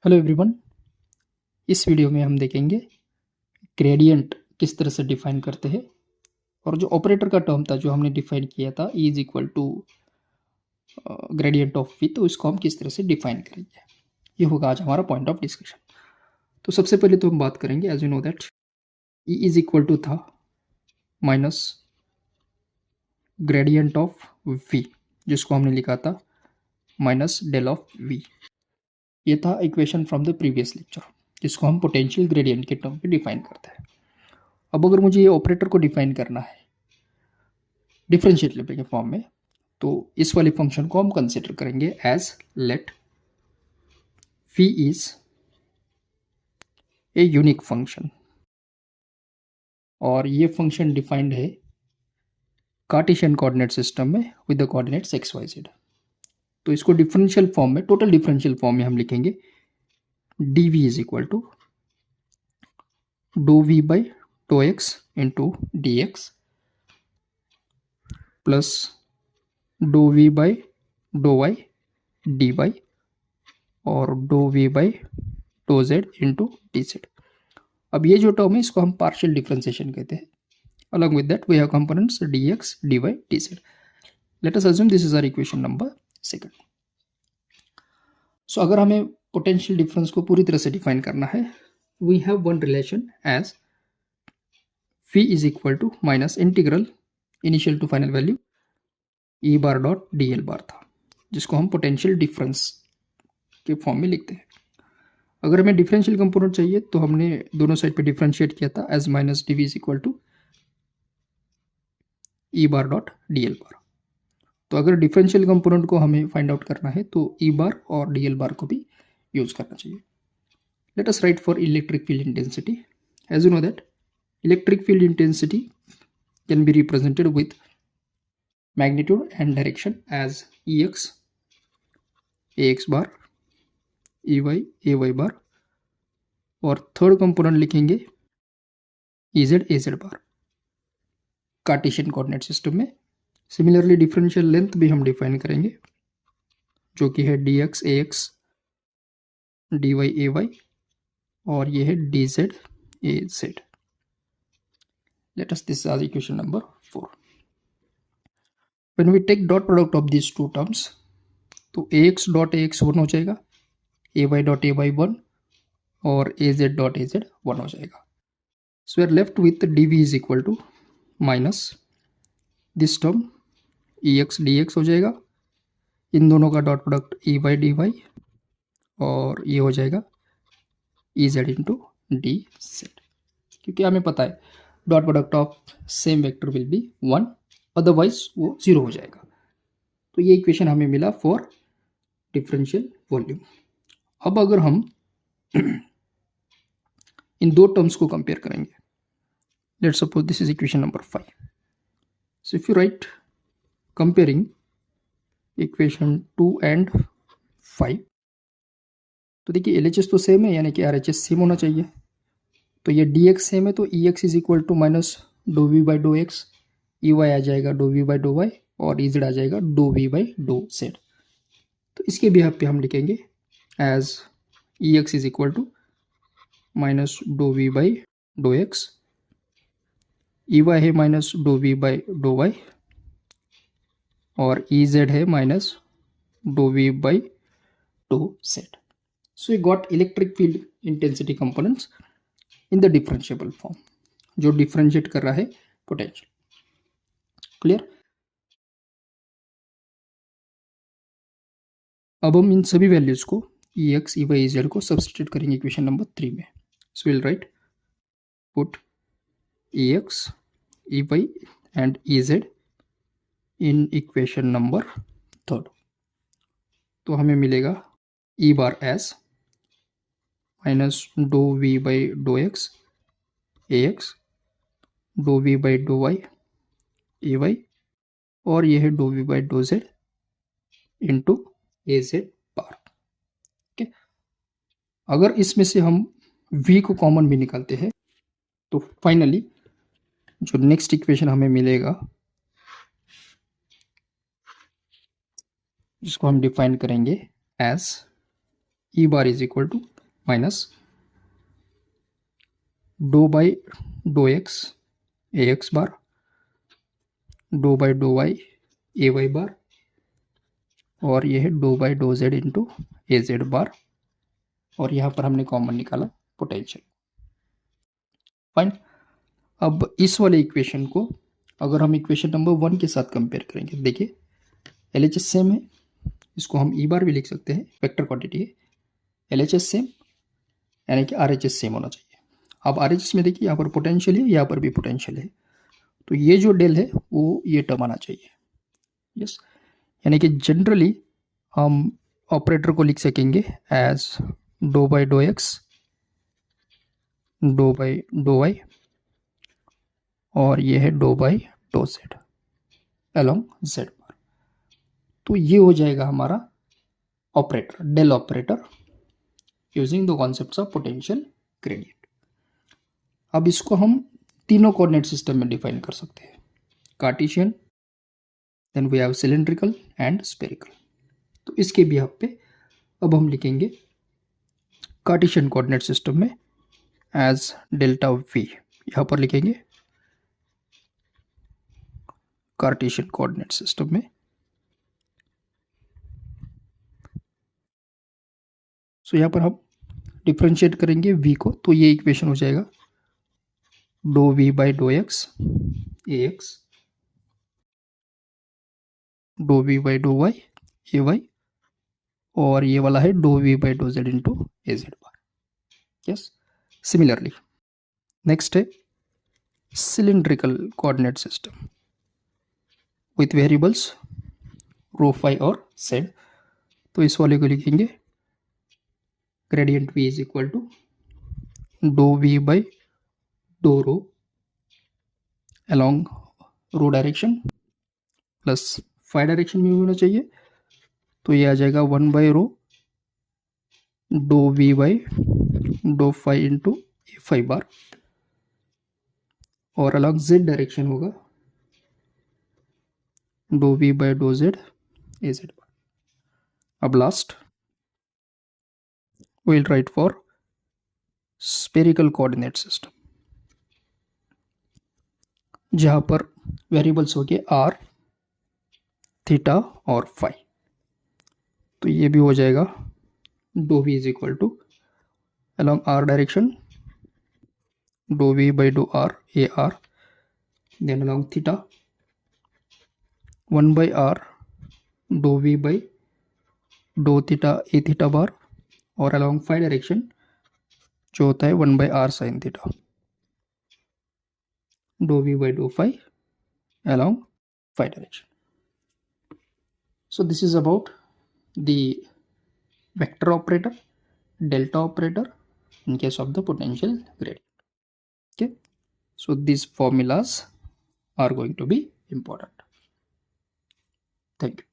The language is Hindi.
Hello everyone. इस वीडियो में हम देखेंगे ग्रेडियंट किस तरह से डिफाइन करते हैं और जो ऑपरेटर का टर्म था जो हमने डिफाइन किया था E is equal to gradient of V, तो इसको हम किस तरह से डिफाइन करेंगे, ये होगा आज हमारा पॉइंट ऑफ डिस्कशन। तो सबसे पहले तो हम बात करेंगे, as you know that E is equal to था माइनस ग्रेडियंट ऑफ V, जिसको हमने लिखा था माइनस डेल ऑफ V। ये था equation from the previous lecture, जिसको हम पोटेंशियल ग्रेडियंट के टर्म पे डिफाइन करते हैं। अब अगर मुझे ये ऑपरेटर को डिफाइन करना है डिफरेंशिएट के फॉर्म में, तो इस वाले फंक्शन को हम कंसिडर करेंगे as let v is a unique function, और ये फंक्शन डिफाइंड है कार्टेशियन कोऑर्डिनेट सिस्टम में with the coordinates X Y Z. तो इसको डिफरेंशियल फॉर्म में, टोटल डिफरेंशियल फॉर्म में हम लिखेंगे dv is equal to dough we by dough X into D X plus dou we by dough Y D Y और dou we by do Z into D Z. अब ये जो टर्म है इसको हम पार्शियल डिफरेंशिएशन कहते हैं। Along with that we have components dx, dy, dz. Let us assume this is our equation number second. So अगर हमें पोटेंशियल डिफरेंस को पूरी तरह से डिफाइन करना है, we have one relation as v is equal to minus integral initial to final value e bar dot dl bar था, जिसको हम पोटेंशियल डिफरेंस के फॉर्म में लिखते हैं। अगर हमें डिफरेंशियल कंपोनेंट चाहिए तो हमने दोनों साइड पे डिफरेंशिएट किया था as minus d v is equal to e bar dot d l bar. तो अगर डिफरेंशियल कंपोनेंट को हमें फाइंड आउट करना है तो ई बार और डी एल बार को भी यूज करना चाहिए। Let us write for electric field intensity. As you know that electric field intensity can be represented with magnitude and direction as E X A X bar, E Y A Y bar, और थर्ड कंपोनेंट लिखेंगे ई जेड ए Z bar Cartesian coordinate system में। सिमिलरली डिफरेंशियल लेंथ भी हम डिफाइन करेंगे, जो कि है डी एक्स ए एक्स, डी वाई ए वाई, और ये है D z A z. Let us this as equation number 4। When we take dot product of this two terms, तो a x dot a x 1 हो जाएगा, a y dot a y 1 और a z dot a z 1 हो जाएगा। So we are left with d v is equal to minus this term e x d x हो जाएगा, इन दोनों का dot product e Y D Y, और ये हो जाएगा E Z into D Z, क्योंकि हमें पता है dot product of same vector will be 1, otherwise वो 0 हो जाएगा। तो ये इक्वेशन हमें मिला फॉर डिफरेंशियल वॉल्यूम। अब अगर हम इन दो टर्म्स को कंपेयर करेंगे, let's suppose this is equation number 5। So if you right comparing equation 2 and 5, तो देखिए LHS तो सेम है, यानी कि RHS सेम होना चाहिए। तो ये dx सेम है, तो EX is equal to minus dou we by dough x, E Y आ जाएगा doe we by dough y, और ई जेड आ जाएगा doe we by do Z. तो इसके बिहार पे हम लिखेंगे as EX is equal to minus dou we by dough x, E Y है minus dou we by dough y, और ई जेड है minus dou we by do Z. So we got electric field intensity components in the differentiable form, जो differentiate कर रहा है potential। क्लियर? अब हम इन सभी वैल्यूज को EX, EY, EZ को सब्स्टिट्यूट करेंगे इक्वेशन नंबर 3 में। So will write put EX, EY and EZ in equation number 3। तो हमें मिलेगा E bar s minus dou we by dough x A x, dough we by dough y A Y, और ये है dough we by do Z into A Z bar. Okay, अगर इसमें से हम v को कॉमन भी निकालते हैं तो फाइनली जो नेक्स्ट इक्वेशन हमें मिलेगा, जिसको हम डिफाइन करेंगे as e bar is equal to minus dou by dou x ax bar, dou by dou y ay bar, और ये है dou by dou z into A Z bar, और यहाँ पर हमने कॉमन निकाला पोटेंशियल। फाइन। अब इस वाले इक्वेशन को अगर हम इक्वेशन नंबर 1 के साथ कंपेयर करेंगे, देखिए LHS सेम है, इसको हम ई बार भी लिख सकते हैं, वेक्टर क्वांटिटी है। LHS सेम यानी कि RHS सेम होना चाहिए। अब RHS में देखिए यहाँ पर पोटेंशियल है, यहाँ पर भी पोटेंशियल है, तो ये जो डेल है वो ये टर्म आना चाहिए। यस, यानी कि जनरली हम ऑपरेटर को लिख सकेंगे as doe by dough x, doe by dough y, और ये है doe by dough z along z bar. तो ये हो जाएगा हमारा operator, del operator using the concepts of potential gradient. अब इसको हम तीनों कोऑर्डिनेट सिस्टम में डिफाइन कर सकते हैं, Cartesian, then we have cylindrical and spherical. तो इसके भी यहाँ पे अब हम लिखेंगे कार्टेशियन कोऑर्डिनेट सिस्टम में एज डेल्टा वी, यहाँ पर लिखेंगे कार्टेशियन कोऑर्डिनेट सिस्टम में। सो यहाँ पर हम डिफरेंशिएट करेंगे v को, तो ये इक्वेशन हो जाएगा doe we by dough x A x, dough we by dough y A Y, और ये वाला है dough we by do Z into A Z bar. Yes, similarly next है cylindrical coordinate system with variables rho phi और जेड। तो इस वाले को लिखेंगे gradient v is equal to dough we by doe rho along rho direction plus phi direction में भी होना चाहिए, तो ये आ जाएगा 1 by rho doe we by doe phi into a phi bar, और अलॉन्ग जेड डायरेक्शन होगा doe we by dough z A Z bar. अब last we'll write for spherical coordinate system, जहां पर वेरिएबल्स हो गए आर, थीटा और फाई। तो ये भी हो जाएगा doe v is equal to along r direction doe we by doe r a r, then along theta 1 by r doe we by doe theta a theta bar, और अलोंग फाई डायरेक्शन जो होता है 1 by r sine theta doe we by doe phi along phi direction. So this is about the vector operator, delta operator in case of the potential gradient. Okay, so these formulas are going to be important. Thank you.